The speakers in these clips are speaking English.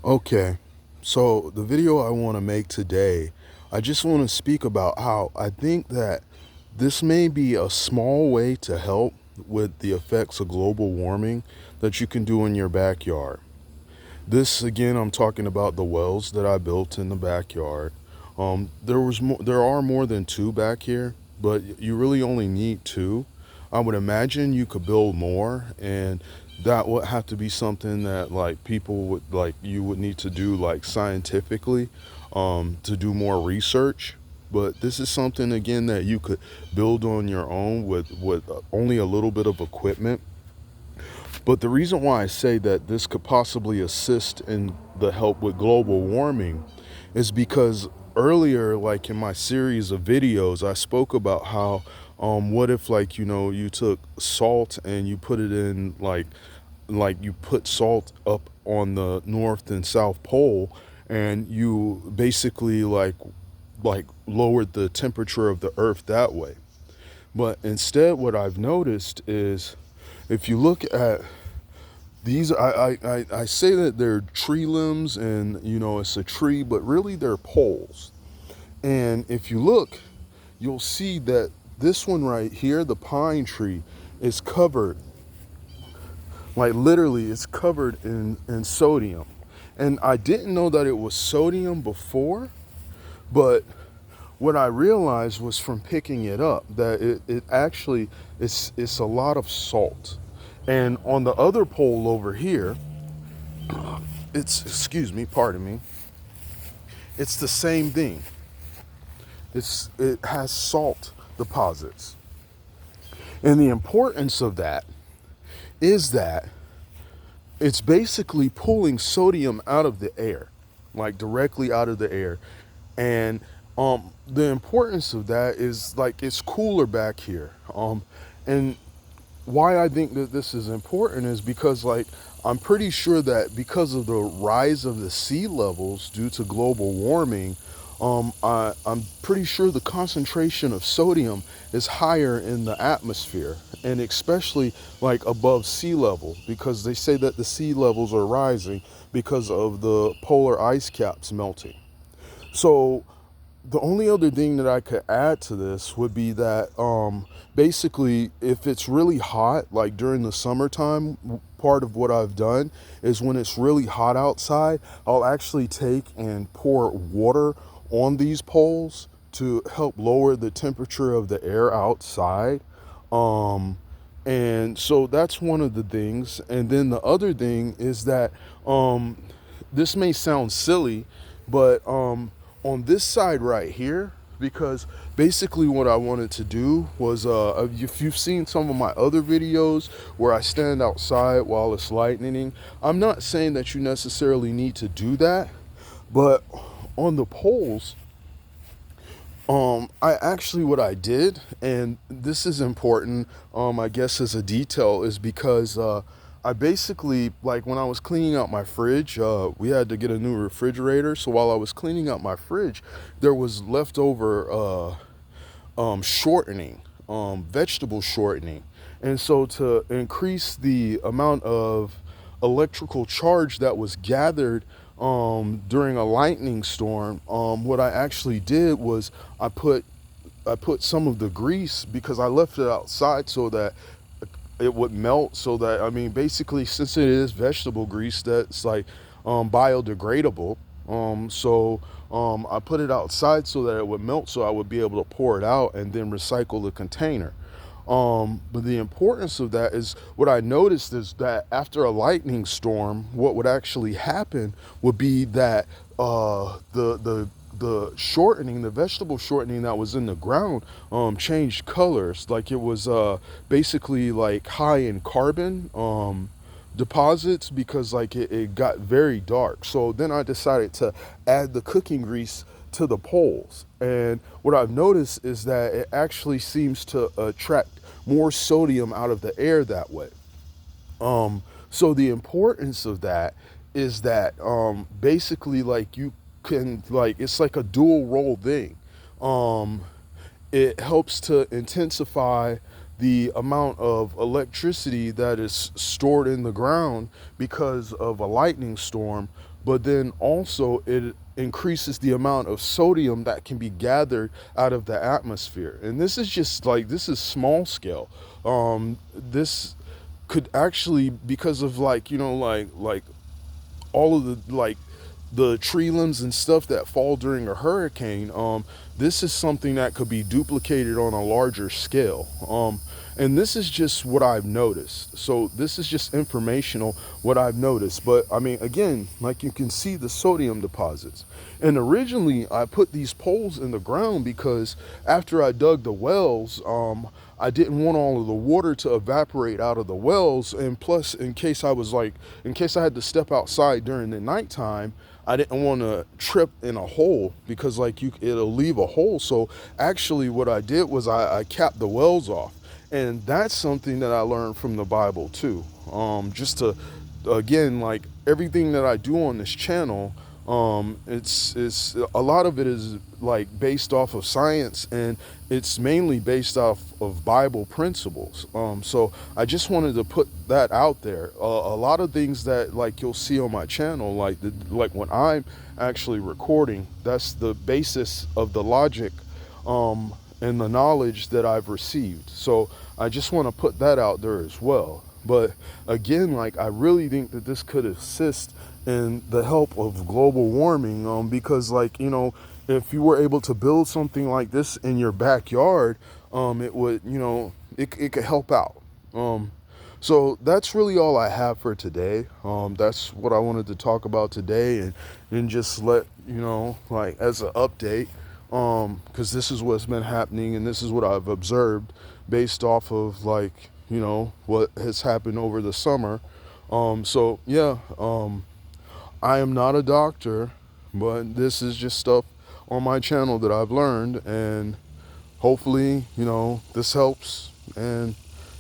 Okay, so the video I want to make today, I just want to speak about how I think that this may be a small way to help with the effects of global warming that you can do in your backyard. This again, I'm talking about the wells that I built in the backyard. There are more than two back here, but you really only need two. I would imagine you could build more, and that would have to be something that like people would like you would need to do like scientifically, to do more research. But this is something again that you could build on your own with only a little bit of equipment. But the reason why I say that this could possibly assist in the help with global warming is because earlier, like in my series of videos, I spoke about how, what if like you took salt and you put it in like you put salt up on the north and south pole, and you basically like lowered the temperature of the earth that way. But instead, what I've noticed is if you look at these, I say that they're tree limbs and it's a tree, but really they're poles. And if you look, you'll see that this one right here, the pine tree, is covered, like literally it's covered in sodium. And I didn't know that it was sodium before, but what I realized was from picking it up that it actually it's a lot of salt. And on the other pole over here, it's excuse me, pardon me, it's the same thing. It has salt deposits. And the importance of that is that it's basically pulling sodium out of the air, like directly out of the air. And the importance of that is like it's cooler back here. And why I think that this is important is because like I'm pretty sure that because of the rise of the sea levels due to global warming, I'm pretty sure the concentration of sodium is higher in the atmosphere, and especially like above sea level, because they say that the sea levels are rising because of the polar ice caps melting. So the only other thing that I could add to this would be that basically, if it's really hot, like during the summertime, part of what I've done is when it's really hot outside, I'll actually take and pour water on these poles to help lower the temperature of the air outside. Um, and so that's one of the things. And then the other thing is that this may sound silly, but on this side right here, because basically what I wanted to do was, if you've seen some of my other videos where I stand outside while it's lightning, I'm not saying that you necessarily need to do that, but on the poles, I actually what I did, and this is important, I guess as a detail, is because I basically like when I was cleaning out my fridge, we had to get a new refrigerator. So while I was cleaning out my fridge, there was leftover shortening, vegetable shortening, and so to increase the amount of electrical charge that was gathered during a lightning storm, what I actually did was I put I put some of the grease because I left it outside so that it would melt. So that I mean, basically, since it is vegetable grease, that's like biodegradable. I put it outside so that it would melt, so I would be able to pour it out and then recycle the container. But the importance of that is what I noticed is that after a lightning storm, what would actually happen would be that the shortening, the vegetable shortening that was in the ground, changed colors. Like it was basically like high in carbon deposits because like it got very dark. So then I decided to add the cooking grease to the poles. And what I've noticed is that it actually seems to attract more sodium out of the air that way. So the importance of that is that basically like you can like it's like a dual role thing. Um, it helps to intensify the amount of electricity that is stored in the ground because of a lightning storm, but then also it increases the amount of sodium that can be gathered out of the atmosphere. And this is just like, this is small scale. This could actually, because of like, like all of the tree limbs and stuff that fall during a hurricane, this is something that could be duplicated on a larger scale. And this is just what I've noticed. So this is just informational, what I've noticed. But I mean, again, like you can see the sodium deposits. And originally I put these poles in the ground because after I dug the wells, I didn't want all of the water to evaporate out of the wells. And plus, in case I had to step outside during the nighttime, I didn't want to trip in a hole, because like it'll leave a hole. So actually what I did was I capped the wells off. And that's something that I learned from the Bible too. Just to, again, like everything that I do on this channel, it's a lot of it is like based off of science, and it's mainly based off of Bible principles. So I just wanted to put that out there. A lot of things that like you'll see on my channel, like when I'm actually recording, that's the basis of the logic and the knowledge that I've received. So I just want to put that out there as well. But again, like I really think that this could assist in the help of global warming, because like, if you were able to build something like this in your backyard, it would, it could help out. So that's really all I have for today. That's what I wanted to talk about today, and just let, like as an update, because this is what's been happening and this is what I've observed based off of like, what has happened over the summer. So yeah, I am not a doctor, but this is just stuff on my channel that I've learned, and hopefully, this helps. And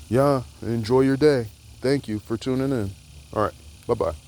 yeah, enjoy your day. Thank you for tuning in. All right, bye-bye.